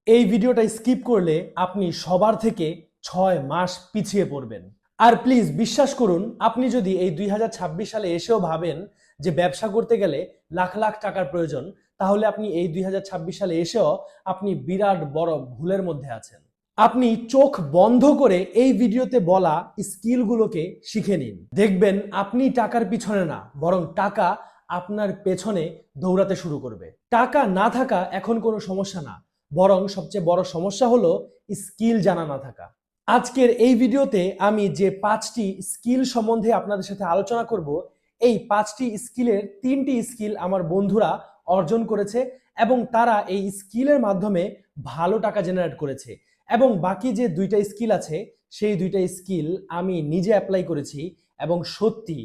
এই ভিডিওটা স্কিপ করলে আপনি সবার থেকে 6 মাস পিছিয়ে পড়বেন। আর প্লিজ বিশ্বাস করুন, আপনি যদি এই 2026 সালে এসেও ভাবেন যে ব্যবসা করতে গেলে লাখ লাখ টাকার প্রয়োজন, তাহলে আপনি এই 2026 সালে এসেও আপনি বিরাট বড় ভুলের মধ্যে আছেন। আপনি চোখ বন্ধ করে এই ভিডিওতে বলা স্কিলগুলোকে শিখে নিন। দেখবেন আপনি টাকার পিছনে না, বরং টাকা আপনার পেছনে দৌড়াতে শুরু করবে। টাকা না থাকা এখন কোনো সমস্যা না, বরং সবচেয়ে বড় সমস্যা হলো স্কিল জানা না থাকা। আজকের এই ভিডিওতে আমি যে 5টি স্কিল সম্বন্ধে আপনাদের সাথে আলোচনা করব, এই 5টি স্কিলের 3টি স্কিল আমার বন্ধুরা অর্জন করেছে এবং তারা এই স্কিলের মাধ্যমে ভালো টাকা জেনারেট করেছে। এবং বাকি যে 2টা স্কিল আছে, সেই 2টা স্কিল আমি নিজে অ্যাপ্লাই করেছি এবং সত্যি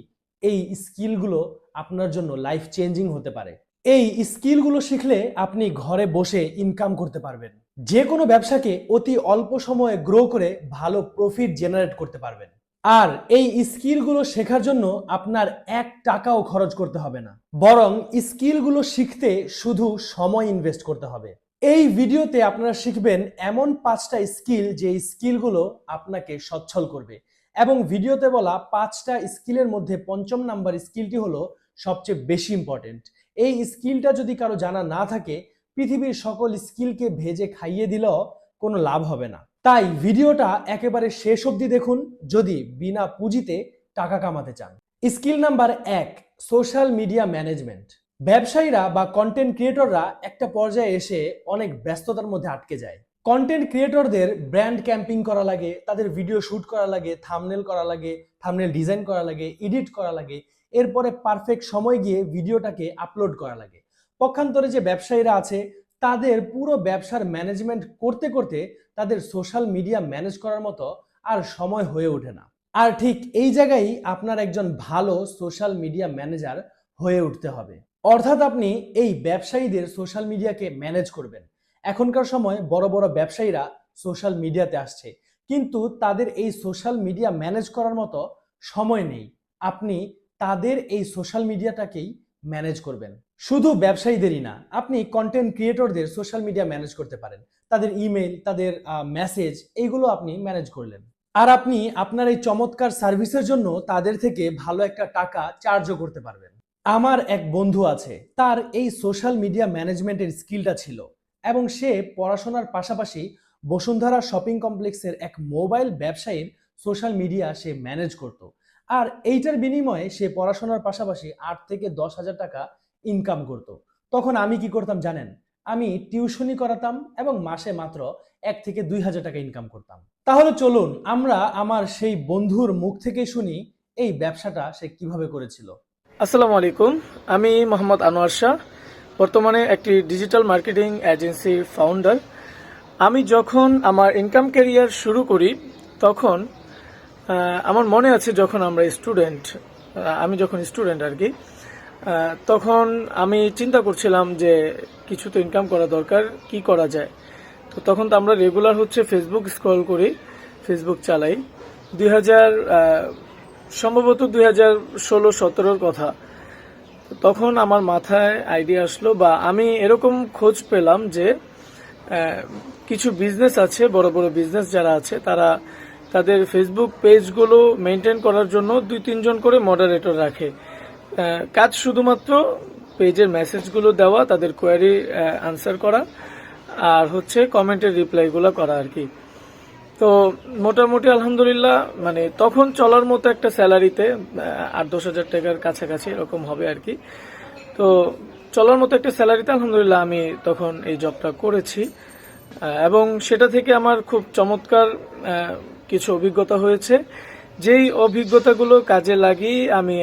এই স্কিলগুলো আপনার জন্য লাইফ চেঞ্জিং হতে পারে। এই স্কিলগুলো শিখলে আপনি ঘরে বসে ইনকাম করতে পারবেন, যে কোনো ব্যবসাকে অতি অল্প সময়ে গ্রো করে ভালো প্রফিট জেনারেট করতে পারবেন। আর এই স্কিলগুলো শেখার জন্য আপনার 1 টাকাও খরচ করতে হবে না, বরং স্কিলগুলো শিখতে শুধু সময় ইনভেস্ট করতে হবে। এই ভিডিওতে আপনারা শিখবেন এমন 5টা স্কিল, যে স্কিলগুলো আপনাকে সচ্ছল করবে। এবং ভিডিওতে বলা 5টা স্কিলের মধ্যে 5ম নাম্বার স্কিলটি হলো সবচেয়ে বেশি ইম্পর্টেন্ট। এই স্কিলটা যদি কারো জানা না থাকে, পৃথিবীর সকল স্কিলকে ভেজে খাইয়ে দিলেও কোনো লাভ হবে না। তাই ভিডিওটা একেবারে শেষ অবধি দেখুন যদি বিনা পুঁজিতে টাকা কামাতে চান। Skill number 1, social media management. ব্যবসায়ীরা বা কন্টেন্ট ক্রিয়েটররা একটা পর্যায়ে এসে অনেক ব্যস্ততার মধ্যে আটকে যায়। কন্টেন্ট ক্রিয়েটরদের ব্র্যান্ড ক্যাম্পিং করা লাগে, তাদের ভিডিও শুট করা লাগে, থাম্বনেল করা লাগে, থাম্বনেল ডিজাইন করা লাগে, এডিট করা লাগে, এরপরে পারফেক্ট সময় গিয়ে ভিডিওটাকে আপলোড করা লাগে। পক্ষান্তরে যে ব্যবসায়ীরা আছে, তাদের পুরো ব্যবসার ম্যানেজমেন্ট করতে করতে তাদের সোশ্যাল মিডিয়া ম্যানেজ করার মতো আর সময় হয়ে ওঠে না। আর ঠিক এই জায়গায় আপনার একজন ভালো সোশ্যাল মিডিয়া ম্যানেজার হয়ে উঠতে হবে। অর্থাৎ আপনি এই ব্যবসায়ীদের সোশ্যাল মিডিয়াকে ম্যানেজ করবেন। এখনকার সময় বড় বড় ব্যবসায়ীরা সোশ্যাল মিডিয়াতে আসছে, কিন্তু তাদের এই সোশ্যাল মিডিয়া ম্যানেজ করার মতো সময় নেই। আপনি তাদের এই সোশ্যাল মিডিয়াটাকেই ম্যানেজ করবেন। শুধু ব্যবসায়ীদেরই না, আপনি কন্টেন্ট ক্রিয়েটরদের সোশ্যাল মিডিয়া ম্যানেজ করতে পারেন। তাদের ইমেল, তাদের মেসেজ, এইগুলো আপনি ম্যানেজ করলেন। আর আপনি আপনার এই চমৎকার সার্ভিসের জন্য তাদের থেকে ভালো একটা টাকা চার্জও করতে পারবেন। আমার এক বন্ধু আছে, তার এই সোশ্যাল মিডিয়া ম্যানেজমেন্টের স্কিলটা ছিল এবং সে পড়াশোনার পাশাপাশি বসুন্ধরা শপিং কমপ্লেক্সের এক মোবাইল ব্যবসায়ীর সোশ্যাল মিডিয়া সে ম্যানেজ করত। আর এইটার বিনিময়ে সে পড়াশোনার পাশাপাশি 8 থেকে 10 হাজার টাকা ইনকাম করত। তখন আমি কি করতাম জানেন? আমি টিউশনি করাতাম এবং মাসে মাত্র 1 থেকে 2 হাজার টাকা ইনকাম করতাম। তাহলে চলুন আমরা আমার সেই বন্ধুর মুখ থেকে শুনি এই ব্যবসাটা সে কিভাবে করেছিল। আসসালামু আলাইকুম, আমি মোহাম্মদ আনোয়ার শাহ, বর্তমানে একটি ডিজিটাল মার্কেটিং এজেন্সির ফাউন্ডার। আমি যখন আমার ইনকাম ক্যারিয়ার শুরু করি তখন আমার মনে আছে যখন আমরা স্টুডেন্ট, আমি যখন স্টুডেন্ট আর কি, তখন আমি চিন্তা করছিলাম যে কিছু তো ইনকাম করা দরকার, কি করা যায়। তো তখন তো আমরা রেগুলার ফেসবুক স্ক্রল করি, ফেসবুক চালাই। 2000 সম্ভবত 2016-17 কথা। তখন আমার মাথায় আইডিয়া আসলো, বা আমি এরকম খোঁজ পেলাম যে কিছু বিজনেস আছে, বড় বড় বিজনেস যারা আছে, তারা তাদের ফেসবুক পেজগুলো মেনটেন করার জন্য 2-3 জন করে মডারেটর রাখে। কাজ শুধুমাত্র পেজের মেসেজগুলো দেওয়া, তাদের কোয়ারি আনসার করা, আর কমেন্টের রিপ্লাইগুলো করা আর কি। তো মোটামুটি আলহামদুলিল্লাহ, মানে তখন চলার মতো একটা স্যালারিতে 8-10 হাজার টাকার কাছাকাছি এরকম হবে আর কি। তো চলার মতো একটা স্যালারিতে আলহামদুলিল্লাহ আমি তখন এই জবটা করেছি এবং সেটা থেকে আমার খুব চমৎকার কিছু অভিজ্ঞতা হয়েছে, যেই অভিজ্ঞতাগুলো কাজে লাগিয়ে আমি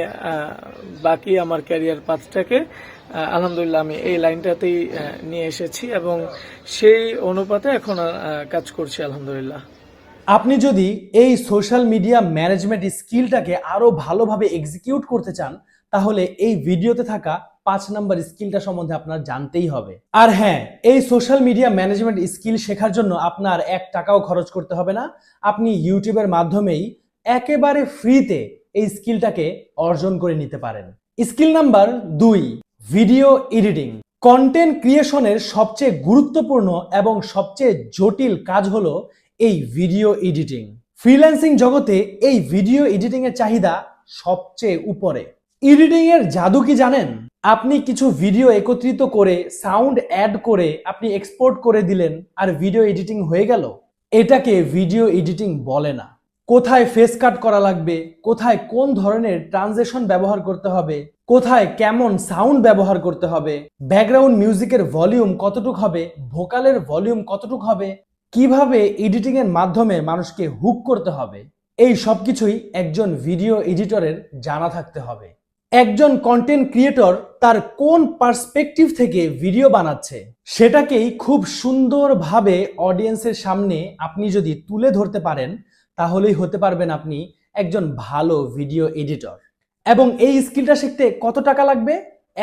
বাকি আমার ক্যারিয়ার পাথটাকে আলহামদুলিল্লাহ আমি এই লাইনটাতেই নিয়ে এসেছি এবং সেই অনুপাতে এখন কাজ করছি আলহামদুলিল্লাহ। আপনি যদি এই সোশ্যাল মিডিয়া ম্যানেজমেন্ট স্কিলটাকে আরো ভালোভাবে এক্সিকিউট করতে চান, তাহলে এই ভিডিওতে থাকা 5 নাম্বার স্কিলটা সম্বন্ধে আপনার জানতেই হবে। আর হ্যাঁ, এই সোশ্যাল মিডিয়া ম্যানেজমেন্ট স্কিল শেখার জন্য আপনার 1 টাকাও খরচ করতে হবে না। আপনি ইউটিউবের মাধ্যমেই একেবারে ফ্রিতে এই স্কিলটাকে অর্জন করে নিতে পারেন। Skill number 2, video editing. Content ক্রিয়েশনের সবচেয়ে গুরুত্বপূর্ণ এবং সবচেয়ে জটিল কাজ হলো এই ভিডিও এডিটিং। ফ্রিল্যান্সিং জগতে এই ভিডিও এডিটিং এর চাহিদা সবচেয়ে উপরে। এডিটিং এর জাদু কি জানেন? আপনি কিছু ভিডিও একত্রিত করে সাউন্ড অ্যাড করে আপনি এক্সপোর্ট করে দিলেন আর ভিডিও এডিটিং হয়ে গেল। এটাকে ভিডিও এডিটিং বলে না। কোথায় ফেস কাট করা লাগবে, কোথায় কোন ধরনের ট্রানজিশন ব্যবহার করতে হবে, কোথায় কেমন সাউন্ড ব্যবহার করতে হবে, ব্যাকগ্রাউন্ড মিউজিকের ভলিউম কতটুক হবে, ভোকালের ভলিউম কতটুক হবে, কিভাবে এডিটিং এর মাধ্যমে মানুষকে হুক করতে হবে, এই সবকিছুই একজন ভিডিও এডিটরের জানা থাকতে হবে। একজন কন্টেন্ট ক্রিয়েটর তার কোন পার্সপেক্টিভ থেকে ভিডিও বানাচ্ছে সেটাকেই খুব সুন্দরভাবে অডিয়েন্সের সামনে আপনি যদি তুলে ধরতে পারেন, তাহলেই হতে পারবেন আপনি একজন ভালো ভিডিও এডিটর। এবং এই স্কিলটা শিখতে কত টাকা লাগবে?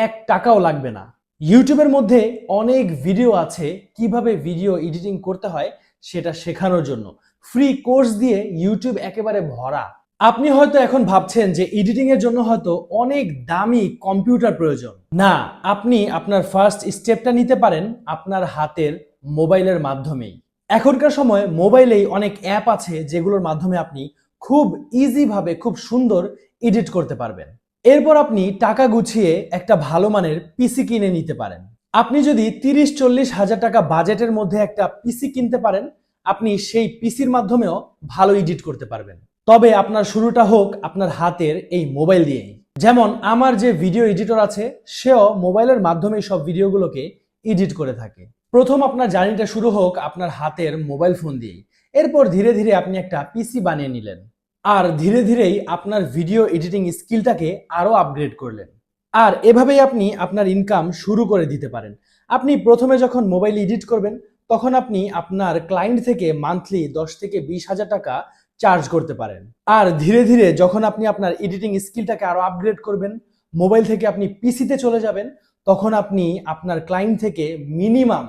1 টাকাও লাগবে না। ইউটিউবের মধ্যে অনেক ভিডিও আছে কিভাবে ভিডিও এডিটিং করতে হয় সেটা শেখানোর জন্য। ফ্রি কোর্স দিয়ে ইউটিউব একেবারে ভরা। আপনি হয়তো এখন ভাবছেন যে এডিটিং এর জন্য হয়তো অনেক দামি কম্পিউটার প্রয়োজন। না, আপনি আপনার ফার্স্ট স্টেপটা নিতে পারেন আপনার হাতের মোবাইলের মাধ্যমেই। এখনকার সময় মোবাইলেই অনেক অ্যাপ আছে যেগুলোর মাধ্যমে আপনি খুব ইজি ভাবে খুব সুন্দর এডিট করতে পারবেন। এরপর আপনি টাকা গুছিয়ে একটা ভালো মানের পিসি কিনে নিতে পারেন। আপনি যদি 30-40 হাজার টাকা বাজেটের মধ্যে একটা পিসি কিনতে পারেন, আপনি সেই পিসির মাধ্যমেও ভালো এডিট করতে পারবেন। তবে আপনার শুরুটা হোক আপনার হাতের এই মোবাইল দিয়েই। যেমন আমার যে ভিডিও এডিটর আছে সেও মোবাইলের মাধ্যমে সব ভিডিওগুলোকে এডিট করে থাকে। প্রথম আপনার জার্নিটা শুরু হোক আপনার হাতের মোবাইল ফোন দিয়েই। এরপর ধীরে ধীরে আপনি একটা পিসি বানিয়ে নিলেন আর ধীরে ধীরেই আপনার ভিডিও এডিটিং স্কিলটাকে আরো আপগ্রেড করলেন। আর এভাবেই আপনি আপনার ইনকাম শুরু করে দিতে পারেন। আপনি প্রথমে যখন মোবাইল এডিট করবেন তখন আপনি আপনার ক্লায়েন্ট থেকে মান্থলি 10 থেকে 20 হাজার টাকা চার্জ করতে পারেন। আর ধীরে ধীরে যখন আপনি আপনার এডিটিং স্কিলটাকে আরো আপগ্রেড করবেন, মোবাইল থেকে আপনি পিসিতে চলে যাবেন, তখন আপনি আপনার ক্লায়েন্ট থেকে মিনিমাম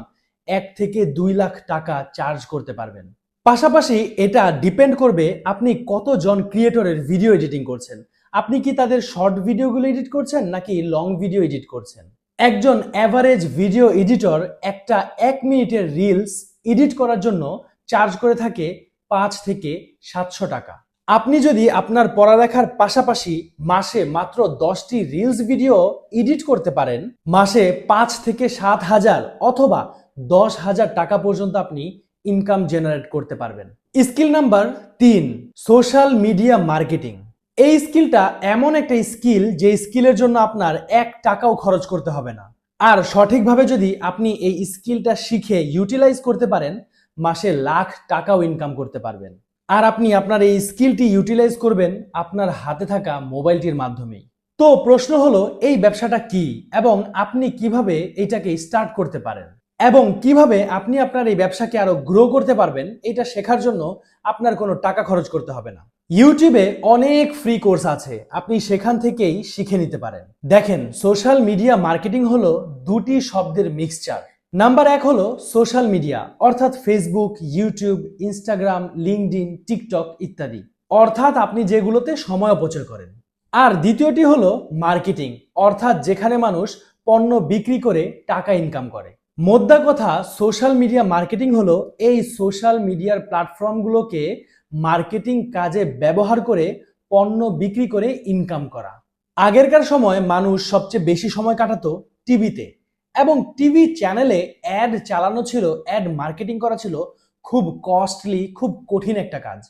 1 থেকে 2 লাখ টাকা চার্জ করতে পারবেন। পাশাপাশি এটা ডিপেন্ড করবে আপনি কতজন ক্রিয়েটরের ভিডিও এডিটিং করছেন। আপনি কি তাদের শর্ট ভিডিওগুলো এডিট করছেন নাকি লং ভিডিও এডিট করছেন? একজন অ্যাভারেজ ভিডিও এডিটর একটা 1 মিনিটের রিলস এডিট করার জন্য চার্জ করে থাকে 5 থেকে 700 টাকা। আপনি যদি আপনার পড়ালেখার পাশাপাশি মাসে মাত্র 10টি রিলস ভিডিও এডিট করতে পারেন, মাসে 5 থেকে 7 হাজার অথবা 10 হাজার টাকা পর্যন্ত আপনি ইনকাম জেনারেট করতে পারবেন। Skill number 3, social media marketing. এই স্কিলটা এমন একটা স্কিল যে স্কিলের জন্য আপনার 1 টাকাও খরচ করতে হবে না। আর সঠিকভাবে যদি আপনি এই স্কিলটা শিখে ইউটিলাইজ করতে পারেন, মাসে লাখ টাকাও ইনকাম করতে পারবেন। আর আপনি আপনার এই স্কিলটি ইউটিলাইজ করবেন আপনার হাতে থাকা মোবাইলটির মাধ্যমেই। তো প্রশ্ন হলো এই ব্যবসাটা কি এবং আপনি কিভাবে এটাকে স্টার্ট করতে পারেন এবং কিভাবে আপনি আপনার এই ব্যবসাকে আরো গ্রো করতে পারবেন, এটা শেখার জন্য আপনার কোনো টাকা খরচ করতে হবে না। ইউটিউবে অনেক ফ্রি কোর্স আছে, আপনি সেখান থেকেই শিখে নিতে পারেন। দেখেন, সোশ্যাল মিডিয়া মার্কেটিং হলো দুটি শব্দের মিক্সচার। নাম্বার 1 হলো সোশ্যাল মিডিয়া, অর্থাৎ Facebook, YouTube, Instagram, LinkedIn, TikTok ইত্যাদি, অর্থাৎ আপনি যেগুলোতে সময় অপচয় করেন। আর দ্বিতীয়টি হলো মার্কেটিং, অর্থাৎ যেখানে মানুষ পণ্য বিক্রি করে টাকা ইনকাম করে। মোদ্দা কথা, সোশ্যাল মিডিয়া মার্কেটিং হলো এই সোশ্যাল মিডিয়ার প্ল্যাটফর্মগুলোকে মার্কেটিং কাজে ব্যবহার করে পণ্য বিক্রি করে ইনকাম করা। আগেরকার সময় মানুষ সবচেয়ে বেশি সময় কাটাতো টিভিতে, এবং টিভি চ্যানেলে অ্যাড চালানো ছিল, অ্যাড মার্কেটিং করা ছিল খুব কস্টলি, খুব কঠিন একটা কাজ।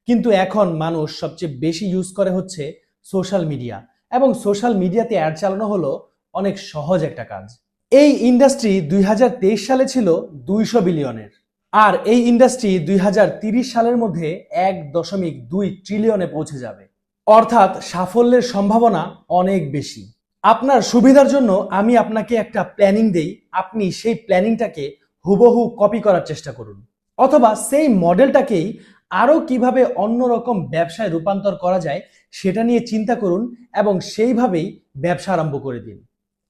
কিন্তু এখন মানুষ সবচেয়ে বেশি ইউজ করে হচ্ছে সোশ্যাল মিডিয়া, এবং সোশ্যাল মিডিয়াতে অ্যাড চালানো হলো অনেক সহজ একটা কাজ। এই ইন্ডাস্ট্রি 2023 সালে ছিল 200 বিলিয়নের, আর এই ইন্ডাস্ট্রি 2030 সালের মধ্যে 1.2 ট্রিলিয়নে পৌঁছে যাবে। অর্থাৎ সাফল্যের সম্ভাবনা অনেক বেশি। আপনার সুবিধার জন্য আমি আপনাকে একটা প্ল্যানিং দেই, আপনি সেই প্ল্যানিংটাকে হুবহু কপি করার চেষ্টা করুন, অথবা সেই মডেলটাকেই আরো কিভাবে অন্যরকম ব্যবসায় রূপান্তর করা যায় সেটা নিয়ে চিন্তা করুন এবং সেইভাবেই ব্যবসা আরম্ভ করে দিন।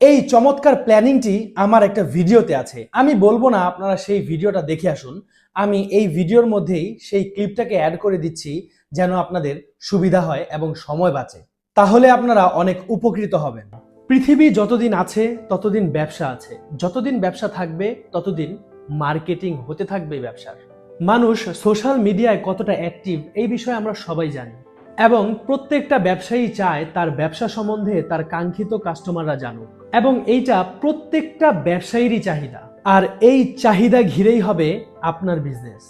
এই চমৎকার প্ল্যানিংটি আমার একটা ভিডিওতে আছে, আমি বলবো না আপনারা সেই ভিডিওটা দেখে আসুন, আমি এই ভিডিওর মধ্যেই সেই ক্লিপটাকে অ্যাড করে দিচ্ছি যেন আপনাদের সুবিধা হয় এবং সময় বাঁচে, তাহলে আপনারা অনেক উপকৃত হবেন। পৃথিবী যতদিন আছে ততদিন ব্যবসা আছে, যতদিন ব্যবসা থাকবে ততদিন মার্কেটিং হতে থাকবে ব্যবসার। মানুষ সোশ্যাল মিডিয়ায় কতটা অ্যাক্টিভ এই বিষয়ে আমরা সবাই জানি, এবং প্রত্যেকটা ব্যবসায়ী চায় তার ব্যবসা সম্বন্ধে তার কাঙ্ক্ষিত কাস্টমাররা জানুক, এবং এইটা প্রত্যেকটা ব্যবসায়ীরই চাহিদা। আর এই চাহিদা ঘিরেই হবে আপনার বিজনেস।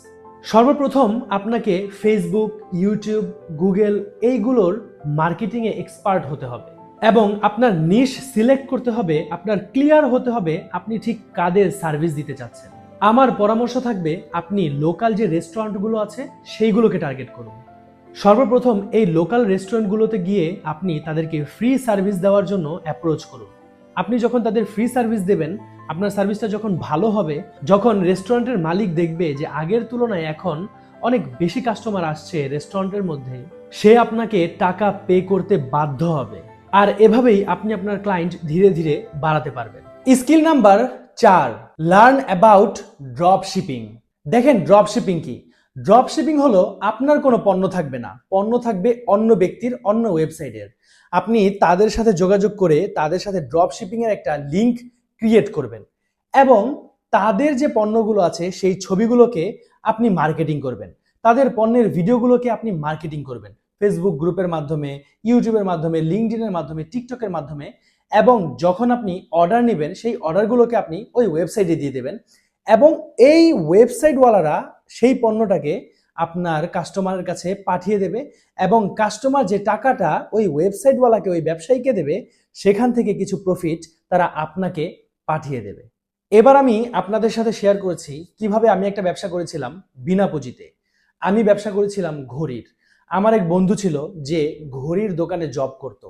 সর্বপ্রথম আপনাকে ফেসবুক, ইউটিউব, গুগল এইগুলোর মার্কেটিংয়ে এক্সপার্ট হতে হবে, এবং আপনার নিশ সিলেক্ট করতে হবে, আপনার ক্লিয়ার হতে হবে আপনি ঠিক কাদের সার্ভিস দিতে চাচ্ছেন। আমার পরামর্শ থাকবে আপনি লোকাল যে রেস্টুরেন্টগুলো আছে সেইগুলোকে টার্গেট করুন। সর্বপ্রথম এই লোকাল রেস্টুরেন্টগুলোতে গিয়ে আপনি তাদেরকে ফ্রি সার্ভিস দেওয়ার জন্য অ্যাপ্রোচ করুন। আপনি যখন তাদের ফ্রি সার্ভিস দেবেন, আপনার সার্ভিসটা যখন ভালো হবে, যখন রেস্টুরেন্টের মালিক দেখবে যে আগের তুলনায় এখন অনেক বেশি কাস্টমার আসছে রেস্টুরেন্টের মধ্যে, সে আপনাকে টাকা পে করতে বাধ্য হবে। আর এভাবেই আপনি আপনার ক্লায়েন্ট ধীরে ধীরে বাড়াতে পারবেন। Skill number 4, learn about drop shipping. দেখেন ড্রপ শিপিং কি? ড্রপ শিপিং হলো আপনার কোনো পণ্য থাকবে না, পণ্য থাকবে অন্য ব্যক্তির অন্য ওয়েবসাইটের। আপনি তাদের সাথে যোগাযোগ করে তাদের সাথে ড্রপ শিপিং এর একটা লিংক ক্রিয়েট করবেন, এবং তাদের যে পণ্যগুলো আছে সেই ছবিগুলোকে আপনি মার্কেটিং করবেন, তাদের পণ্যের ভিডিওগুলোকে আপনি মার্কেটিং করবেন ফেসবুক গ্রুপের মাধ্যমে, ইউটিউবের মাধ্যমে, লিঙ্কডইনের মাধ্যমে, টিকটকের মাধ্যমে। এবং যখন আপনি অর্ডার নেবেন সেই অর্ডারগুলোকে আপনি ওই ওয়েবসাইটে দিয়ে দেবেন, এবং এই ওয়েবসাইটওয়ালারা সেই পণ্যটাকে আপনার কাস্টমারের কাছে পাঠিয়ে দেবে, এবং কাস্টমার যে টাকাটা ওই ওয়েবসাইটওয়ালাকে, ওই ব্যবসায়ীকে দেবে, সেখান থেকে কিছু প্রফিট তারা আপনাকে পাঠিয়ে দেবে। এবার আমি আপনাদের সাথে শেয়ার করেছি কিভাবে আমি একটা ব্যবসা করেছিলাম বিনা পুঁজিতে। আমি ব্যবসা করেছিলাম ঘড়ির। আমার এক বন্ধু ছিল যে ঘড়ির দোকানে জব করত।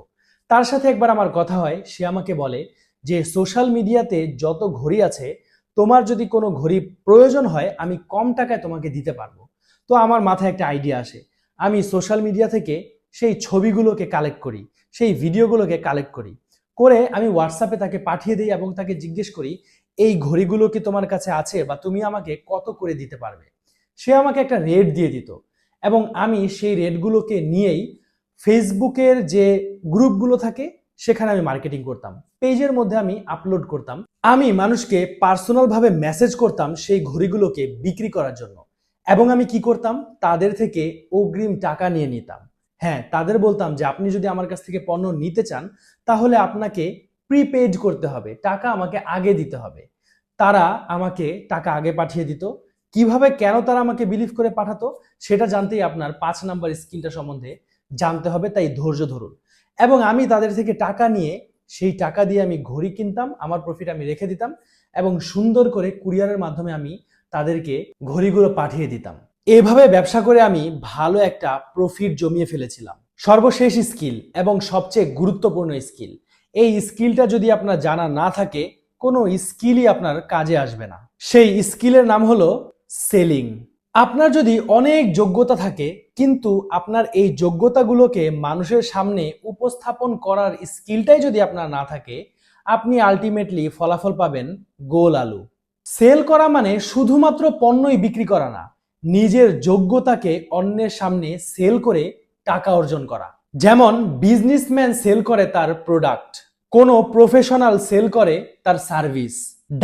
তার সাথে একবার আমার কথা হয়, সে আমাকে বলে যে সোশ্যাল মিডিয়াতে যত ঘড়ি আছে, তোমার যদি কোনো ঘড়ি প্রয়োজন হয় আমি কম টাকায় তোমাকে দিতে পারবো। তো আমার মাথায় একটা আইডিয়া আসে, আমি সোশ্যাল মিডিয়া থেকে সেই ছবিগুলোকে কালেক্ট করি, সেই ভিডিওগুলোকে কালেক্ট করি, করে আমি হোয়াটসঅ্যাপে তাকে পাঠিয়ে দিই এবং তাকে জিজ্ঞেস করি এই ঘড়িগুলো কি তোমার কাছে আছে বা তুমি আমাকে কত করে দিতে পারবে। সে আমাকে একটা রেট দিয়ে দিত, এবং আমি সেই রেটগুলোকে নিয়েই ফেসবুকের যে গ্রুপগুলো থাকে সেখানে আমি মার্কেটিং করতাম, পেজের মধ্যে আমি আপলোড করতাম, আমি মানুষকে পার্সোনালভাবে মেসেজ করতাম সেই ঘড়িগুলোকে বিক্রি করার জন্য। এবং আমি কি করতাম, তাদের থেকে অগ্রিম টাকা নিয়ে নিতাম। হ্যাঁ, তাদের বলতাম যে আপনি যদি আমার কাছ থেকে পণ্য নিতে চান তাহলে আপনাকে প্রিপেড করতে হবে, টাকা আমাকে আগে দিতে হবে। তারা আমাকে টাকা আগে পাঠিয়ে দিত। কিভাবে, কেন তারা আমাকে বিলিভ করে পাঠাতো সেটা জানতেই আপনার 5 নাম্বার স্কিলটা সম্বন্ধে জানতে হবে, তাই ধৈর্য ধরুন। এবং আমি তাদের থেকে টাকা নিয়ে সেই টাকা দিয়ে আমি ঘড়ি কিনতাম, আমার প্রফিট আমি রেখে দিতাম, এবং সুন্দর করে কুরিয়ারের মাধ্যমে আমি তাদেরকে ঘড়িগুলো পাঠিয়ে দিতাম। এভাবে ব্যবসা করে আমি ভালো একটা প্রফিট জমিয়ে ফেলেছিলাম। সর্বশেষ স্কিল এবং সবচেয়ে গুরুত্বপূর্ণ স্কিল, এই স্কিলটা যদি আপনার জানা না থাকে কোনো স্কিলই আপনার কাজে আসবে না। সেই স্কিলের নাম হলো সেলিং। আপনার যদি অনেক যোগ্যতা থাকে কিন্তু আপনার এই যোগ্যতাগুলোকে মানুষের সামনে উপস্থাপন করার স্কিলটাই যদি আপনার না থাকে, আপনি আলটিমেটলি ফলাফল পাবেন গোল আলু। সেল করা মানে শুধুমাত্র পণ্যই বিক্রি করা না, নিজের যোগ্যতাকে অন্যের সামনে সেল করে টাকা অর্জন করা। যেমন বিজনেসম্যান সেল করে তার প্রোডাক্ট, কোনো প্রফেশনাল সেল করে তার সার্ভিস,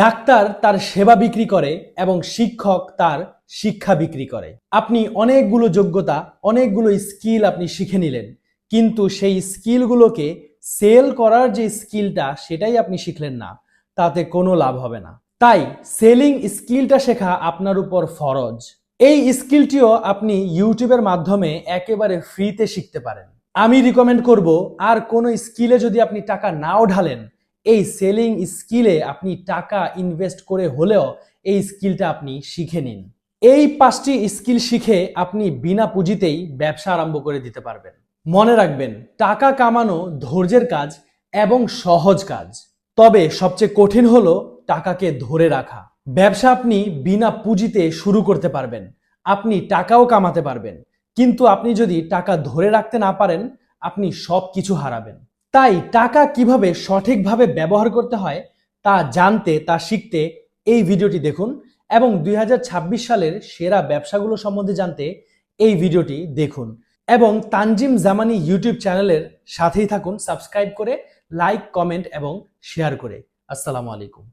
ডাক্তার তার সেবা বিক্রি করে, এবং শিক্ষক তার শিক্ষা বিক্রি করে। আপনি অনেকগুলো যোগ্যতা, অনেকগুলো স্কিল আপনি শিখে নিলেন, কিন্তু সেই স্কিলগুলোকে সেল করার যে স্কিলটা সেটাই আপনি শিখলেন না, তাতে কোনো লাভ হবে না। তাই সেলিং স্কিলটা শেখা আপনার উপর ফরজ। এই স্কিলটিও আপনি ইউটিউবের মাধ্যমে একেবারে ফ্রিতে শিখতে পারেন। আমি রিকমেন্ড করব, আর কোনো স্কিলে যদি আপনি টাকা নাও ঢালেন, এই সেলিং স্কিলে আপনি টাকা ইনভেস্ট করে হলেও এই স্কিলটা আপনি শিখে নিন। এই 5টি স্কিল শিখে আপনি বিনা পুঁজিতেই ব্যবসা আরম্ভ করে দিতে পারবেন। মনে রাখবেন, টাকা কামানো ধৈর্যের কাজ এবং সহজ কাজ, তবে সবচেয়ে কঠিন হলো টাকাকে ধরে রাখা। ব্যবসা আপনি বিনা পুঁজিতে শুরু করতে পারবেন, আপনি টাকাও কামাতে পারবেন, কিন্তু আপনি যদি টাকা ধরে রাখতে না পারেন আপনি সবকিছু হারাবেন। তাই টাকা কিভাবে সঠিকভাবে ব্যবহার করতে হয় তা জানতে, তা শিখতে এই ভিডিওটি দেখুন, এবং 2026 সালের সেরা ব্যবসাগুলো সম্বন্ধে জানতে এই ভিডিওটি দেখুন। এবং তানজিম জামানি ইউটিউব চ্যানেলের সাথেই থাকুন সাবস্ক্রাইব করে, লাইক, কমেন্ট এবং শেয়ার করে। আসসালামু আলাইকুম।